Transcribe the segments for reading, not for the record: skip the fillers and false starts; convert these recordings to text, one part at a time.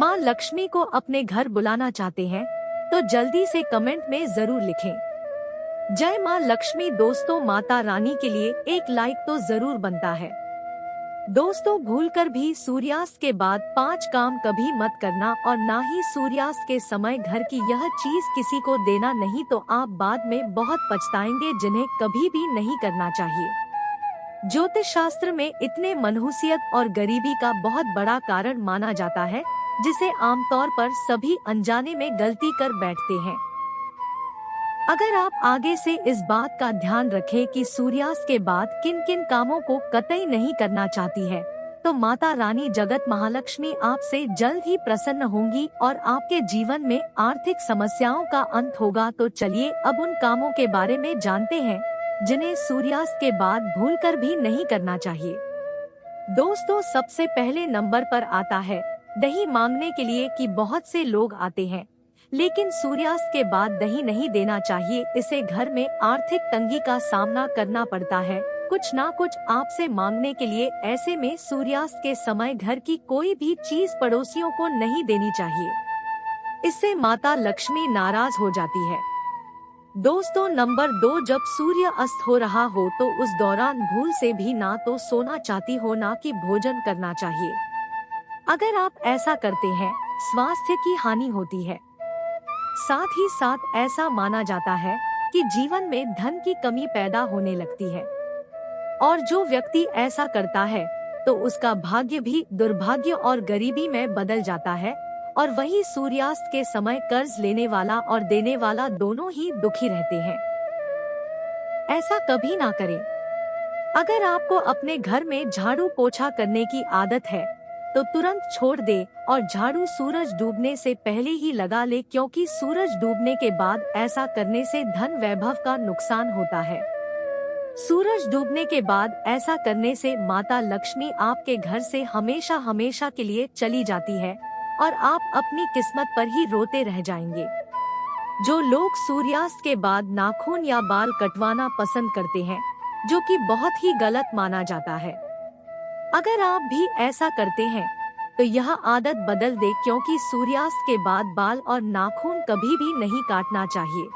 माँ लक्ष्मी को अपने घर बुलाना चाहते हैं तो जल्दी से कमेंट में जरूर लिखें। जय माँ लक्ष्मी। दोस्तों, माता रानी के लिए एक लाइक तो जरूर बनता है। दोस्तों, भूलकर भी सूर्यास्त के बाद 5 काम कभी मत करना और ना ही सूर्यास्त के समय घर की यह चीज किसी को देना, नहीं तो आप बाद में बहुत पछताएंगे, जिन्हें कभी भी नहीं करना चाहिए। ज्योतिष शास्त्र में इतने मनहूसियत और गरीबी का बहुत बड़ा कारण माना जाता है, जिसे आमतौर पर सभी अनजाने में गलती कर बैठते हैं। अगर आप आगे से इस बात का ध्यान रखें कि सूर्यास्त के बाद किन किन कामों को कतई नहीं करना चाहती है, तो माता रानी जगत महालक्ष्मी आपसे जल्द ही प्रसन्न होंगी और आपके जीवन में आर्थिक समस्याओं का अंत होगा। तो चलिए अब उन कामों के बारे में जानते हैं जिन्हें सूर्यास्त के बाद भूलकर भी नहीं करना चाहिए। दोस्तों, सबसे पहले नंबर पर आता है दही मांगने के लिए कि बहुत से लोग आते हैं लेकिन सूर्यास्त के बाद दही नहीं देना चाहिए। इसे घर में आर्थिक तंगी का सामना करना पड़ता है, कुछ ना कुछ आपसे मांगने के लिए। ऐसे में सूर्यास्त के समय घर की कोई भी चीज पड़ोसियों को नहीं देनी चाहिए, इससे माता लक्ष्मी नाराज हो जाती है। दोस्तों, नंबर 2, जब सूर्य अस्त हो रहा हो तो उस दौरान भूल से भी ना तो सोना चाहती हो ना कि भोजन करना चाहिए। अगर आप ऐसा करते हैं, स्वास्थ्य की हानि होती है। साथ ही साथ ऐसा माना जाता है कि जीवन में धन की कमी पैदा होने लगती है और जो व्यक्ति ऐसा करता है तो उसका भाग्य भी दुर्भाग्य और गरीबी में बदल जाता है। और वही सूर्यास्त के समय कर्ज लेने वाला और देने वाला दोनों ही दुखी रहते हैं। ऐसा कभी ना करें। अगर आपको अपने घर में झाड़ू पोछा करने की आदत है तो तुरंत छोड़ दे और झाड़ू सूरज डूबने से पहले ही लगा ले, क्योंकि सूरज डूबने के बाद ऐसा करने से धन वैभव का नुकसान होता है। सूरज डूबने के बाद ऐसा करने से माता लक्ष्मी आपके घर से हमेशा हमेशा के लिए चली जाती है और आप अपनी किस्मत पर ही रोते रह जाएंगे। जो लोग सूर्यास्त के बाद नाखून या बाल कटवाना पसंद करते हैं, जो कि बहुत ही गलत माना जाता है, अगर आप भी ऐसा करते हैं तो यह आदत बदल दे, क्योंकि सूर्यास्त के बाद बाल और नाखून कभी भी नहीं काटना चाहिए।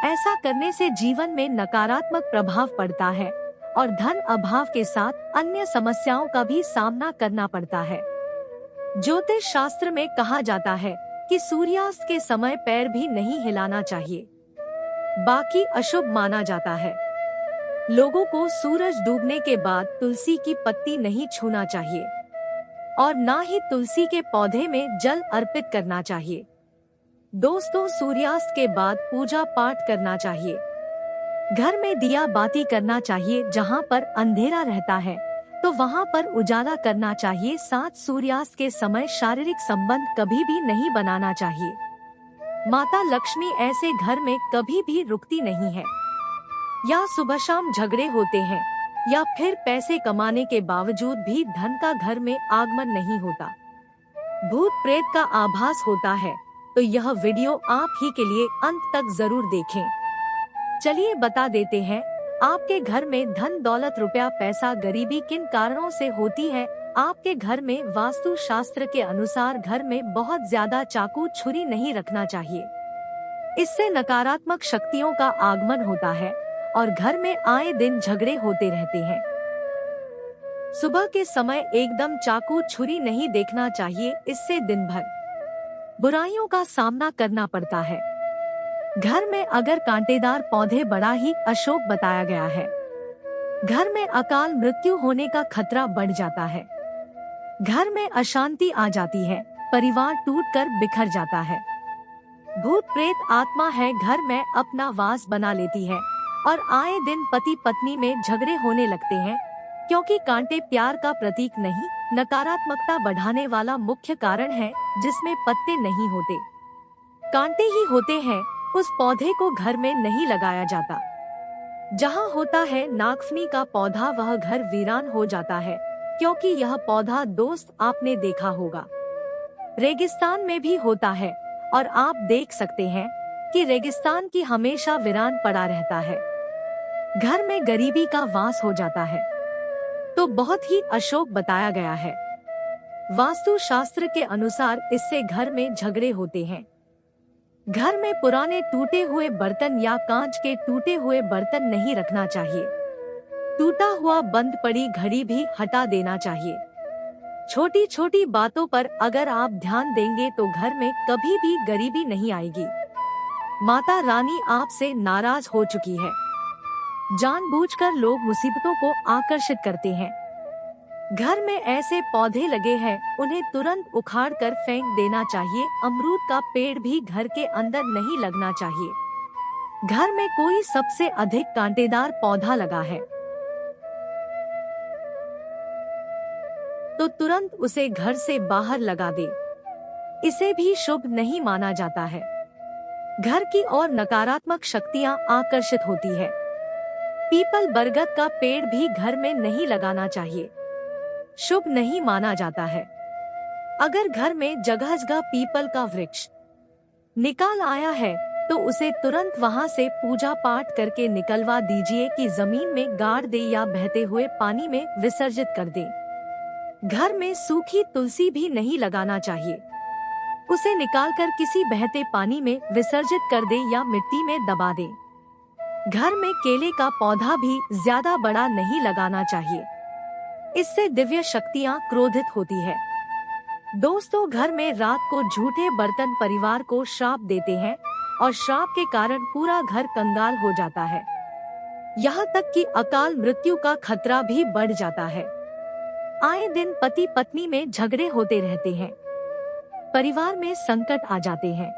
ऐसा करने से जीवन में नकारात्मक प्रभाव पड़ता है और धन अभाव के साथ अन्य समस्याओं का भी सामना करना पड़ता है। ज्योतिष शास्त्र में कहा जाता है कि सूर्यास्त के समय पैर भी नहीं हिलाना चाहिए, बाकी अशुभ माना जाता है। लोगों को सूरज डूबने के बाद तुलसी की पत्ती नहीं छूना चाहिए और ना ही तुलसी के पौधे में जल अर्पित करना चाहिए। दोस्तों, सूर्यास्त के बाद पूजा पाठ करना चाहिए। घर में दिया बाती करना चाहिए। जहां पर अंधेरा रहता है तो वहां पर उजाला करना चाहिए। साथ सूर्यास्त के समय शारीरिक संबंध कभी भी नहीं बनाना चाहिए। माता लक्ष्मी ऐसे घर में कभी भी रुकती नहीं है। या सुबह शाम झगड़े होते हैं या फिर पैसे कमाने के बावजूद भी धन का घर में आगमन नहीं होता, भूत प्रेत का आभास होता है, तो यह वीडियो आप ही के लिए अंत तक जरूर देखें। चलिए बता देते हैं आपके घर में धन दौलत रुपया पैसा गरीबी किन कारणों से होती है। आपके घर में वास्तु शास्त्र के अनुसार घर में बहुत ज्यादा चाकू छुरी नहीं रखना चाहिए। इससे नकारात्मक शक्तियों का आगमन होता है और घर में आए दिन झगड़े होते रहते हैं। सुबह के समय एकदम चाकू छुरी नहीं देखना चाहिए, इससे दिन भर बुराइयों का सामना करना पड़ता है। घर में अगर कांटेदार पौधे बड़ा ही अशुभ बताया गया है। घर में अकाल मृत्यु होने का खतरा बढ़ जाता है। घर में अशांति आ जाती है, परिवार टूटकर बिखर जाता है। भूत प्रेत आत्मा है घर में अपना वास बना लेती है और आए दिन पति पत्नी में झगड़े होने लगते हैं, क्योंकि कांटे प्यार का प्रतीक नहीं, नकारात्मकता बढ़ाने वाला मुख्य कारण है। जिसमें पत्ते नहीं होते, कांटे ही होते हैं, उस पौधे को घर में नहीं लगाया जाता। जहाँ होता है नागफनी का पौधा, वह घर वीरान हो जाता है, क्योंकि यह पौधा दोस्त आपने देखा होगा रेगिस्तान में भी होता है और आप देख सकते हैं कि रेगिस्तान की हमेशा वीरान पड़ा रहता है। घर में गरीबी का वास हो जाता है तो बहुत ही अशुभ बताया गया है। वास्तु शास्त्र के अनुसार इससे घर में झगड़े होते हैं। घर में पुराने टूटे हुए बर्तन या कांच के टूटे हुए बर्तन नहीं रखना चाहिए। टूटा हुआ बंद पड़ी घड़ी भी हटा देना चाहिए। छोटी छोटी बातों पर अगर आप ध्यान देंगे तो घर में कभी भी गरीबी नहीं आएगी। माता रानी आपसे नाराज हो चुकी है। जानबूझकर लोग मुसीबतों को आकर्षित करते हैं। घर में ऐसे पौधे लगे हैं, उन्हें तुरंत उखाड़ कर फेंक देना चाहिए। अमरूद का पेड़ भी घर के अंदर नहीं लगना चाहिए। घर में कोई सबसे अधिक कांटेदार पौधा लगा है तो तुरंत उसे घर से बाहर लगा दे। इसे भी शुभ नहीं माना जाता है। घर की ओर नकारात्मक शक्तियां आकर्षित होती है। पीपल बरगद का पेड़ भी घर में नहीं लगाना चाहिए, शुभ नहीं माना जाता है। अगर घर में जगह जगह पीपल का वृक्ष निकाल आया है तो उसे तुरंत वहां से पूजा पाठ करके निकलवा दीजिए कि जमीन में गाड़ दे या बहते हुए पानी में विसर्जित कर दे। घर में सूखी तुलसी भी नहीं लगाना चाहिए। उसे निकालकर किसी बहते पानी में विसर्जित कर दे या मिट्टी में दबा दे। घर में केले का पौधा भी ज्यादा बड़ा नहीं लगाना चाहिए, इससे दिव्य शक्तियां क्रोधित होती है। दोस्तों, घर में रात को झूठे बर्तन परिवार को श्राप देते हैं और श्राप के कारण पूरा घर कंगाल हो जाता है। यहाँ तक कि अकाल मृत्यु का खतरा भी बढ़ जाता है। आए दिन पति पत्नी में झगड़े होते रहते हैं, परिवार में संकट आ जाते हैं।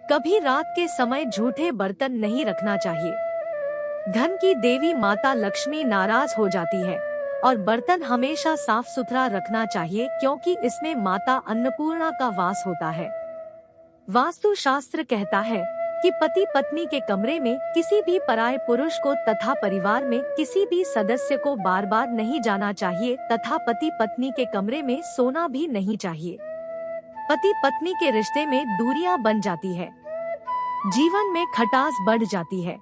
कभी रात के समय झूठे बर्तन नहीं रखना चाहिए। धन की देवी माता लक्ष्मी नाराज हो जाती है और बर्तन हमेशा साफ सुथरा रखना चाहिए, क्योंकि इसमें माता अन्नपूर्णा का वास होता है। वास्तु शास्त्र कहता है कि पति पत्नी के कमरे में किसी भी पराये पुरुष को तथा परिवार में किसी भी सदस्य को बार बार नहीं जाना चाहिए तथा पति पत्नी के कमरे में सोना भी नहीं चाहिए। पति पत्नी के रिश्ते में दूरियां बन जाती है, जीवन में खटास बढ़ जाती है।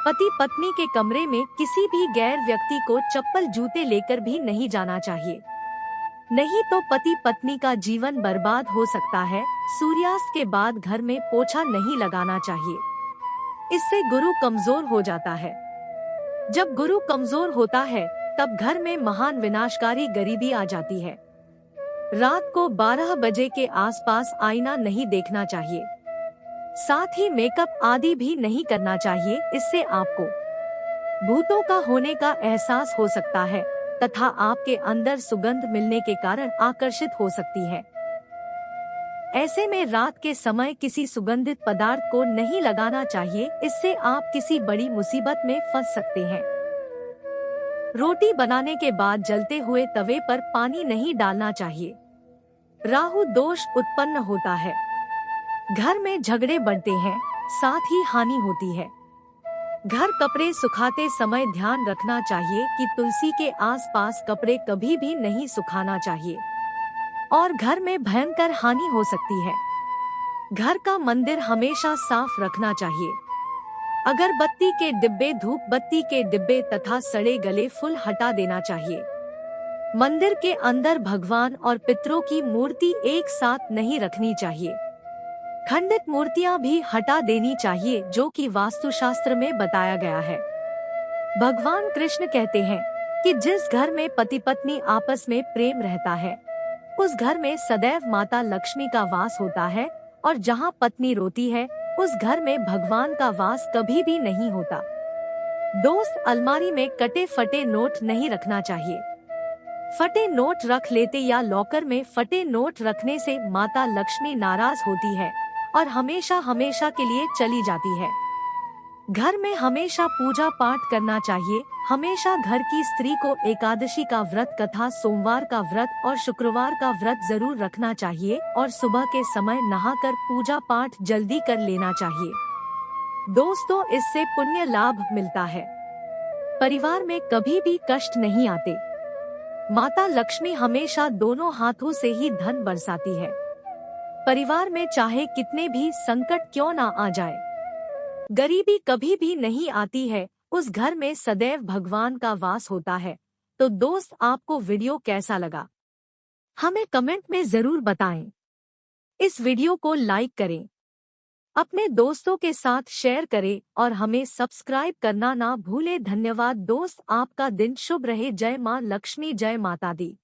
पति पत्नी के कमरे में किसी भी गैर व्यक्ति को चप्पल जूते लेकर भी नहीं जाना चाहिए, नहीं तो पति पत्नी का जीवन बर्बाद हो सकता है। सूर्यास्त के बाद घर में पोछा नहीं लगाना चाहिए, इससे गुरु कमजोर हो जाता है। जब गुरु कमजोर होता है तब घर में महान विनाशकारी गरीबी आ जाती है। रात को 12 बजे के आसपास आईना नहीं देखना चाहिए, साथ ही मेकअप आदि भी नहीं करना चाहिए। इससे आपको भूतों का होने का एहसास हो सकता है तथा आपके अंदर सुगंध मिलने के कारण आकर्षित हो सकती है। ऐसे में रात के समय किसी सुगंधित पदार्थ को नहीं लगाना चाहिए, इससे आप किसी बड़ी मुसीबत में फंस सकते हैं। रोटी बनाने के बाद जलते हुए तवे पर पानी नहीं डालना चाहिए, राहु दोष उत्पन्न होता है। घर में झगड़े बढ़ते हैं, साथ ही हानि होती है। घर कपड़े सुखाते समय ध्यान रखना चाहिए कि तुलसी के आसपास कपड़े कभी भी नहीं सुखाना चाहिए और घर में भयंकर हानि हो सकती है। घर का मंदिर हमेशा साफ रखना चाहिए। अगरबत्ती के डिब्बे, धूप बत्ती के डिब्बे तथा सड़े गले फूल हटा देना चाहिए। मंदिर के अंदर भगवान और पितरों की मूर्ति एक साथ नहीं रखनी चाहिए। खंडित मूर्तियां भी हटा देनी चाहिए, जो कि वास्तुशास्त्र में बताया गया है। भगवान कृष्ण कहते हैं कि जिस घर में पति पत्नी आपस में प्रेम रहता है उस घर में सदैव माता लक्ष्मी का वास होता है, और जहां पत्नी रोती है उस घर में भगवान का वास कभी भी नहीं होता। दोस्त, अलमारी में कटे फटे नोट नहीं रखना चाहिए। फटे नोट रख लेते या लॉकर में फटे नोट रखने से माता लक्ष्मी नाराज होती है और हमेशा हमेशा के लिए चली जाती है। घर में हमेशा पूजा पाठ करना चाहिए। हमेशा घर की स्त्री को एकादशी का व्रत तथा सोमवार का व्रत और शुक्रवार का व्रत जरूर रखना चाहिए और सुबह के समय नहाकर पूजा पाठ जल्दी कर लेना चाहिए। दोस्तों, इससे पुण्य लाभ मिलता है। परिवार में कभी भी कष्ट नहीं आते। माता लक्ष्मी हमेशा दोनों हाथों से ही धन बरसाती है। परिवार में चाहे कितने भी संकट क्यों ना आ जाए, गरीबी कभी भी नहीं आती है। उस घर में सदैव भगवान का वास होता है। तो दोस्त, आपको वीडियो कैसा लगा? हमें कमेंट में जरूर बताएं। इस वीडियो को लाइक करें, अपने दोस्तों के साथ शेयर करें और हमें सब्सक्राइब करना ना भूलें। धन्यवाद दोस्त, आपका दिन शुभ रहे। जय मां लक्ष्मी, जय माता दी।